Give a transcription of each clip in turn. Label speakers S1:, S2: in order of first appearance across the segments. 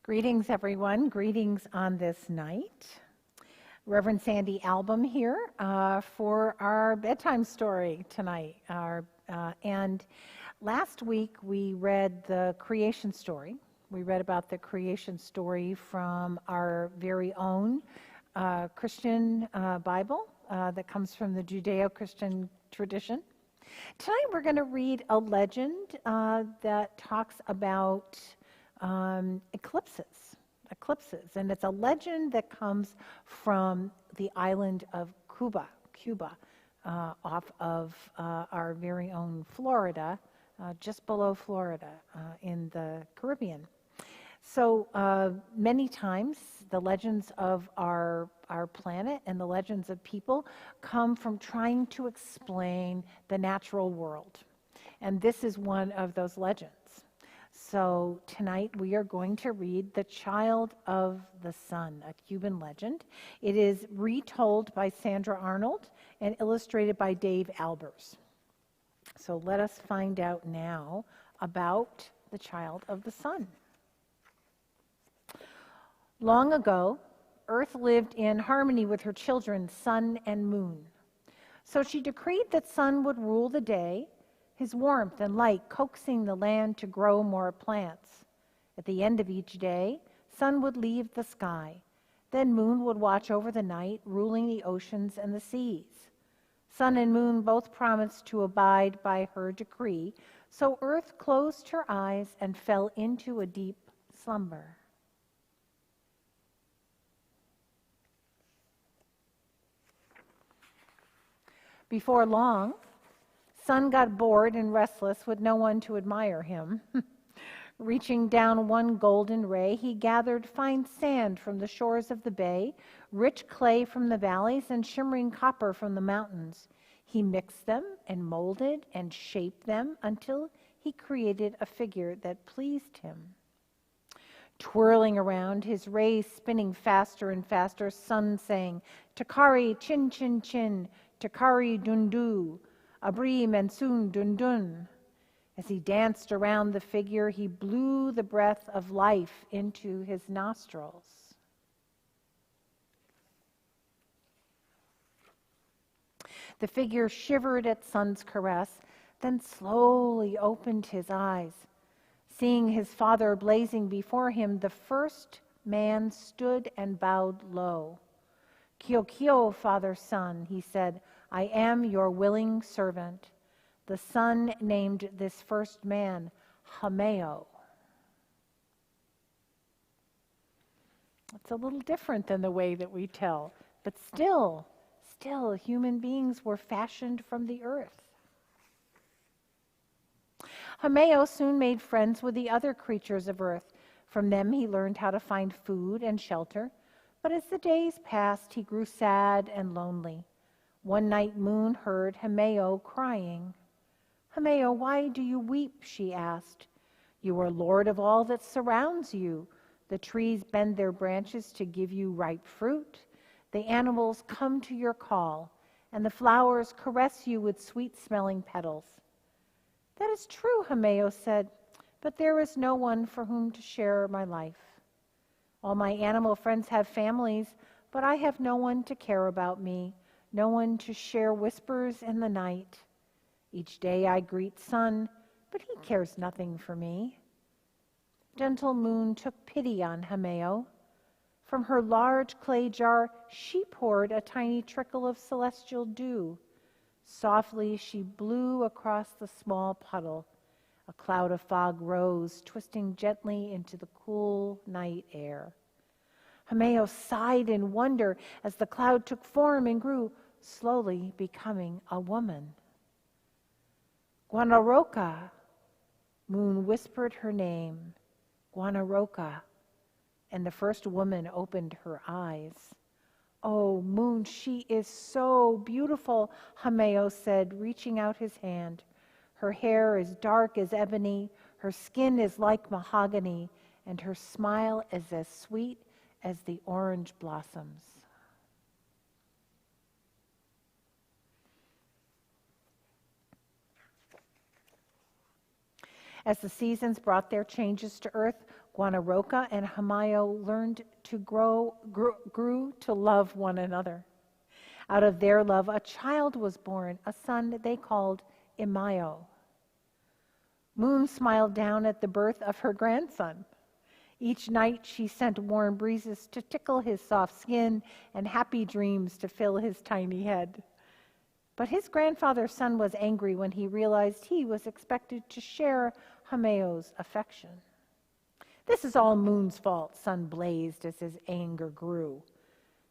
S1: Greetings, everyone. Greetings on this night. Reverend Sandy Album here for our bedtime story tonight. And last week we read the creation story. We read about the creation story from our very own Christian Bible that comes from the Judeo-Christian tradition. Tonight we're going to read a legend that talks about eclipses, and it's a legend that comes from the island of Cuba, off of our very own Florida, just below Florida in the Caribbean. So many times the legends of our planet and the legends of people come from trying to explain the natural world, and this is one of those legends. So tonight we are going to read The Child of the Sun, a Cuban legend. It is retold by Sandra Arnold and illustrated by Dave Albers. So let us find out now about The Child of the Sun. Long ago, Earth lived in harmony with her children, sun and moon. So she decreed that sun would rule the day, his warmth and light coaxing the land to grow more plants. At the end of each day, sun would leave the sky. Then moon would watch over the night, ruling the oceans and the seas. Sun and moon both promised to abide by her decree, so earth closed her eyes and fell into a deep slumber. Before long, sun got bored and restless with no one to admire him. Reaching down one golden ray, he gathered fine sand from the shores of the bay, rich clay from the valleys, and shimmering copper from the mountains. He mixed them and molded and shaped them until he created a figure that pleased him. Twirling around, his rays spinning faster and faster, sun sang, "Takari chin chin chin, Takari dundu, Abri Mansoon Dun Dun." As he danced around the figure, he blew the breath of life into his nostrils. The figure shivered at sun's caress, then slowly opened his eyes. Seeing his father blazing before him, the first man stood and bowed low. "Kyo kyo, father sun," he said, "I am your willing servant." The sun named this first man Hameo. It's a little different than the way that we tell, but still human beings were fashioned from the earth. Hameo soon made friends with the other creatures of earth. From them he learned how to find food and shelter, but as the days passed, he grew sad and lonely. One night Moon heard Hameo crying. "Hameo, why do you weep?" she asked. "You are lord of all that surrounds you. The trees bend their branches to give you ripe fruit. The animals come to your call, and the flowers caress you with sweet-smelling petals." "That is true," Hameo said, "but there is no one for whom to share my life. All my animal friends have families, but I have no one to care about me, no one to share whispers in the night. Each day I greet sun, but he cares nothing for me." Gentle Moon took pity on Hameo. From her large clay jar, she poured a tiny trickle of celestial dew. Softly she blew across the small puddle. A cloud of fog rose, twisting gently into the cool night air. Hameo sighed in wonder as the cloud took form and grew, slowly becoming a woman. "Guanaroka," Moon whispered her name, "Guanaroka," and the first woman opened her eyes. "Oh, Moon, she is so beautiful," Hameo said, reaching out his hand. "Her hair is dark as ebony, her skin is like mahogany, and her smile is as sweet as the orange blossoms." As the seasons brought their changes to earth, Guanaroka and Hamayo learned to grew to love one another. Out of their love, a child was born, a son they called Imayo. Moon smiled down at the birth of her grandson. Each night she sent warm breezes to tickle his soft skin and happy dreams to fill his tiny head. But his grandfather's son was angry when he realized he was expected to share Hamayo's affection. "This is all Moon's fault," Sun blazed as his anger grew.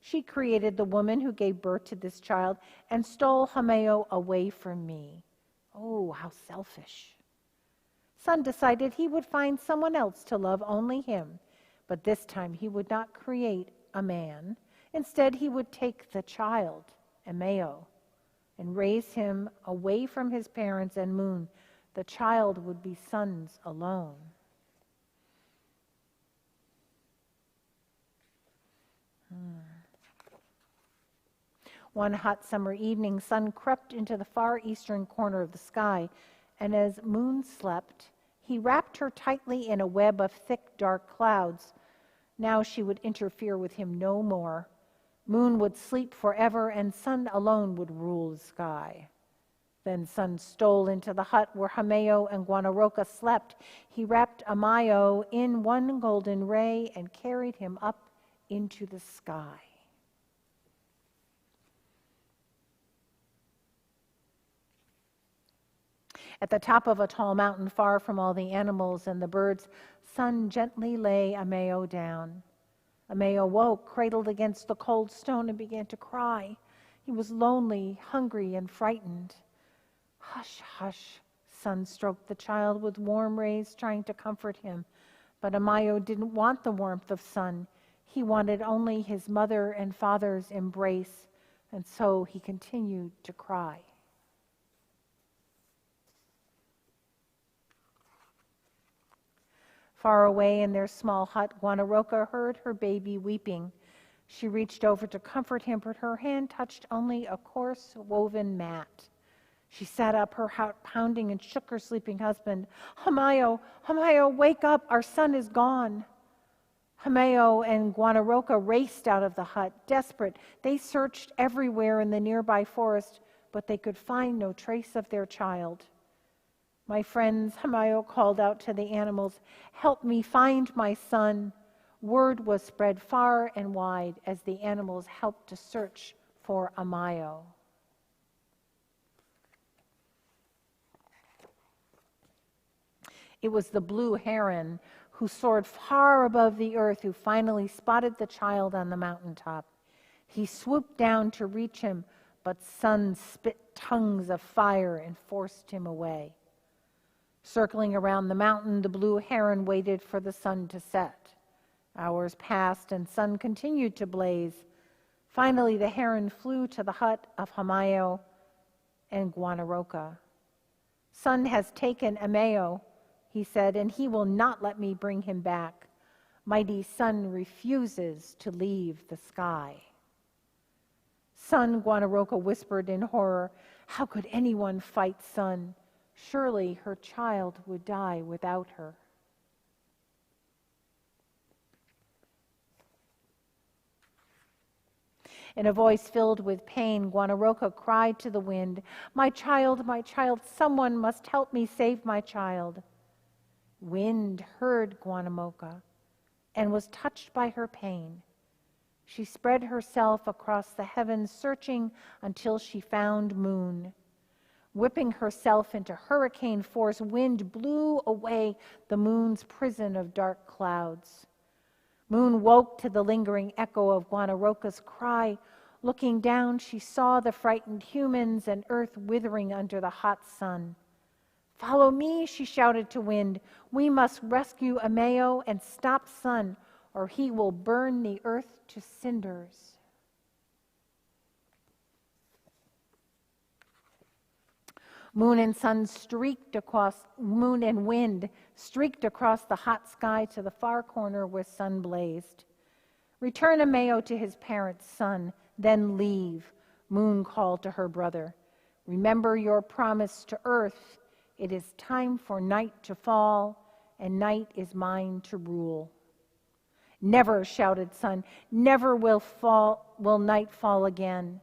S1: "She created the woman who gave birth to this child and stole Hamayo away from me. Oh, how selfish." Sun decided he would find someone else to love only him, but this time he would not create a man. Instead, he would take the child, Imayo, and raise him away from his parents and Moon. The child would be Sun's alone. One hot summer evening, Sun crept into the far eastern corner of the sky, and as Moon slept, he wrapped her tightly in a web of thick, dark clouds. Now she would interfere with him no more. Moon would sleep forever, and Sun alone would rule the sky. Then Sun stole into the hut where Hamayo and Guanaroka slept. He wrapped Amayo in one golden ray and carried him up into the sky. At the top of a tall mountain, far from all the animals and the birds, Sun gently lay Amayo down. Amayo woke, cradled against the cold stone, and began to cry. He was lonely, hungry, and frightened. "Hush, hush," Sun stroked the child with warm rays, trying to comfort him. But Amayo didn't want the warmth of Sun. He wanted only his mother and father's embrace, and so he continued to cry. Far away in their small hut, Guanaroka heard her baby weeping. She reached over to comfort him, but her hand touched only a coarse woven mat. She sat up, her heart pounding, and shook her sleeping husband. "Hamayo, Hamayo, wake up, our son is gone." Hamayo and Guanaroka raced out of the hut, desperate. They searched everywhere in the nearby forest, but they could find no trace of their child. "My friends," Hamayo called out to the animals, "help me find my son." Word was spread far and wide as the animals helped to search for Amayo. It was the blue heron who soared far above the earth who finally spotted the child on the mountaintop. He swooped down to reach him, but Sun spit tongues of fire and forced him away. Circling around the mountain, the blue heron waited for the sun to set. Hours passed, and Sun continued to blaze. Finally, the heron flew to the hut of Hamayo and Guanaroka. "Sun has taken Amayo," he said, "and he will not let me bring him back. Mighty Sun refuses to leave the sky." "Sun," Guanaroka whispered in horror, "how could anyone fight Sun? Surely her child would die without her." In a voice filled with pain, Guanaroka cried to the wind, my child, someone must help me save my child." Wind heard Guanamoka and was touched by her pain. She spread herself across the heavens, searching until she found Moon. Whipping herself into hurricane force, Wind blew away the Moon's prison of dark clouds. Moon woke to the lingering echo of Guanaroka's cry. Looking down, she saw the frightened humans and earth withering under the hot sun. "Follow me," she shouted to Wind. "We must rescue Amayo and stop Sun, or he will burn the earth to cinders." Moon and Wind streaked across the hot sky to the far corner where Sun blazed. "Return Amayo to his parents, Sun, then leave," Moon called to her brother. "Remember your promise to Earth. It is time for night to fall and night is mine to rule. Never, shouted Sun, never will night fall again.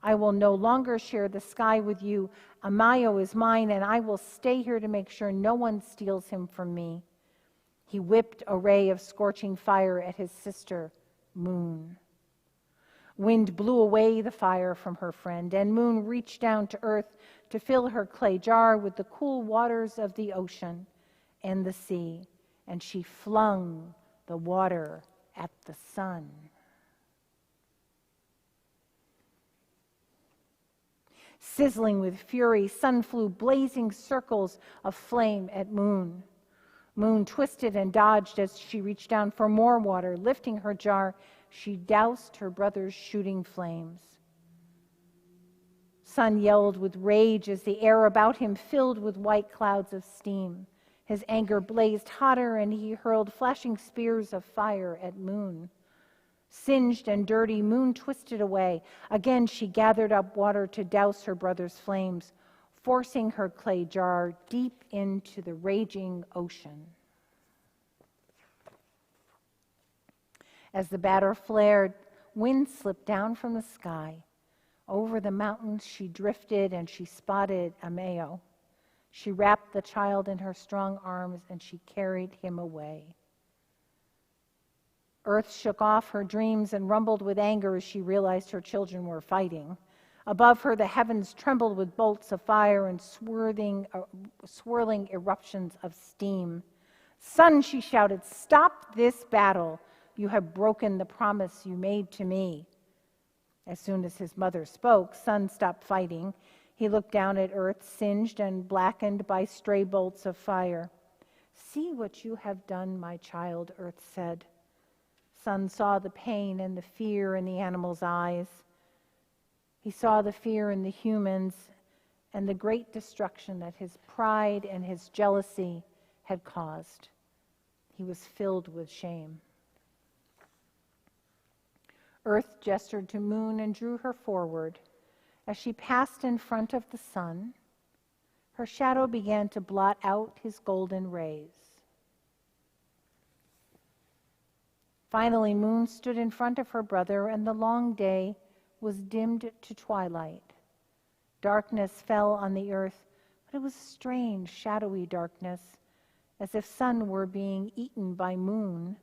S1: I will no longer share the sky with you. Amayo is mine, and I will stay here to make sure no one steals him from me. He whipped a ray of scorching fire at his sister, Moon. Wind blew away the fire from her friend, and Moon reached down to earth to fill her clay jar with the cool waters of the ocean and the sea, and she flung the water at the sun. Sizzling with fury, Sun flew blazing circles of flame at Moon. Moon twisted and dodged as she reached down for more water. Lifting her jar, she doused her brother's shooting flames. Sun yelled with rage as the air about him filled with white clouds of steam. His anger blazed hotter, and he hurled flashing spears of fire at Moon. Singed and dirty, Moon twisted away. Again, she gathered up water to douse her brother's flames, forcing her clay jar deep into the raging ocean. As the batter flared, wind slipped down from the sky. Over the mountains she drifted, and she spotted Amayo. She wrapped the child in her strong arms, and she carried him away. Earth shook off her dreams and rumbled with anger as she realized her children were fighting. Above her, the heavens trembled with bolts of fire and swirling eruptions of steam. Sun, she shouted, stop this battle. You have broken the promise you made to me. As soon as his mother spoke, Sun stopped fighting. He looked down at Earth, singed and blackened by stray bolts of fire. See what you have done, my child, Earth said. Sun saw the pain and the fear in the animals' eyes. He saw the fear in the humans and the great destruction that his pride and his jealousy had caused. He was filled with shame. Earth gestured to Moon and drew her forward. As she passed in front of the sun, her shadow began to blot out his golden rays. Finally, Moon stood in front of her brother, and the long day was dimmed to twilight. Darkness fell on the earth, but it was strange, shadowy darkness, as if Sun were being eaten by Moon.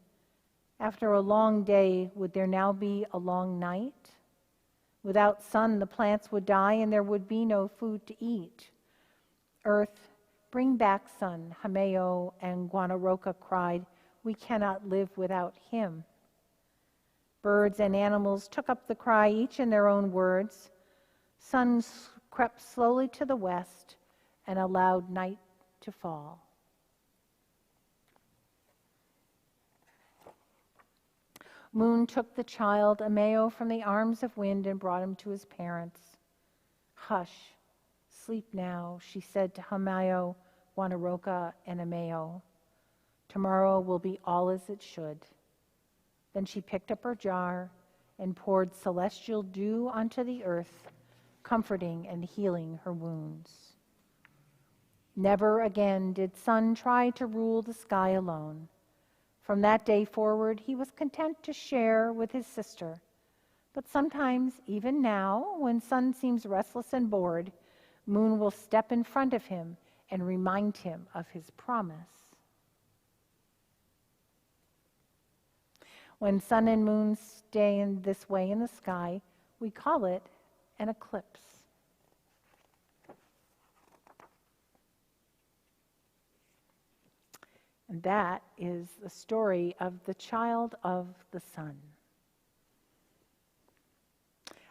S1: After a long day, would there now be a long night? Without Sun, the plants would die, and there would be no food to eat. Earth, bring back Sun, Hameo and Guanaroka cried. We cannot live without him. Birds and animals took up the cry, each in their own words. Sun crept slowly to the west and allowed night to fall. Moon took the child, Amayo, from the arms of wind and brought him to his parents. Hush, sleep now, she said to Hamayo, Guanaroka, and Amayo. Tomorrow will be all as it should. Then she picked up her jar and poured celestial dew onto the earth, comforting and healing her wounds. Never again did Sun try to rule the sky alone. From that day forward, he was content to share with his sister. But sometimes, even now, when Sun seems restless and bored, Moon will step in front of him and remind him of his promise. When Sun and Moon stay in this way in the sky, we call it an eclipse. And that is the story of the child of the sun.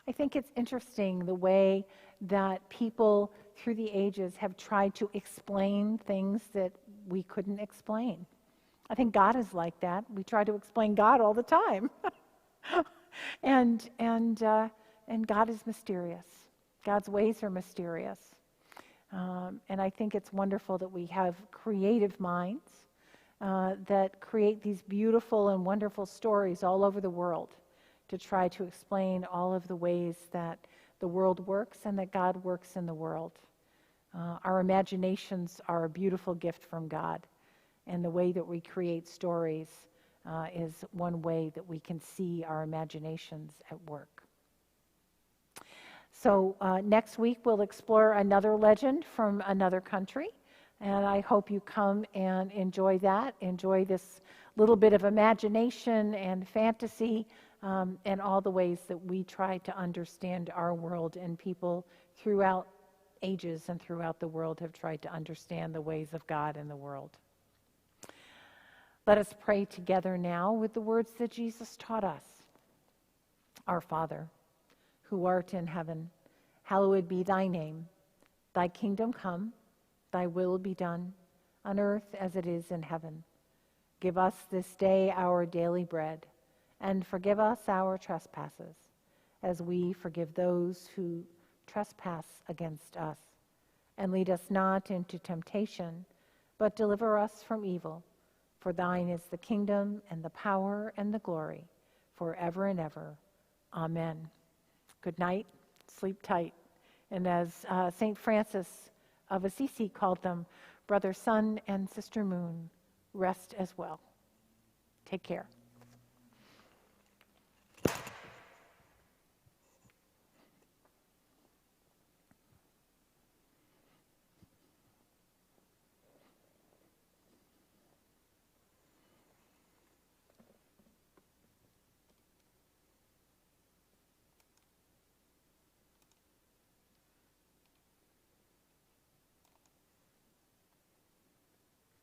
S1: I think it's interesting the way that people through the ages have tried to explain things that we couldn't explain. I think God is like that. We try to explain God all the time. and God is mysterious. God's ways are mysterious. And I think it's wonderful that we have creative minds that create these beautiful and wonderful stories all over the world to try to explain all of the ways that the world works and that God works in the world. Our imaginations are a beautiful gift from God. And the way that we create stories is one way that we can see our imaginations at work. So next week we'll explore another legend from another country, and I hope you come and enjoy that, enjoy this little bit of imagination and fantasy, and all the ways that we try to understand our world, and people throughout ages and throughout the world have tried to understand the ways of God in the world. Let us pray together now with the words that Jesus taught us. Our Father, who art in heaven, hallowed be thy name. Thy kingdom come, thy will be done, on earth as it is in heaven. Give us this day our daily bread, and forgive us our trespasses, as we forgive those who trespass against us. And lead us not into temptation, but deliver us from evil. For thine is the kingdom and the power and the glory, forever and ever. Amen. Good night. Sleep tight. And as St. Francis of Assisi called them, Brother Sun and Sister Moon, rest as well. Take care.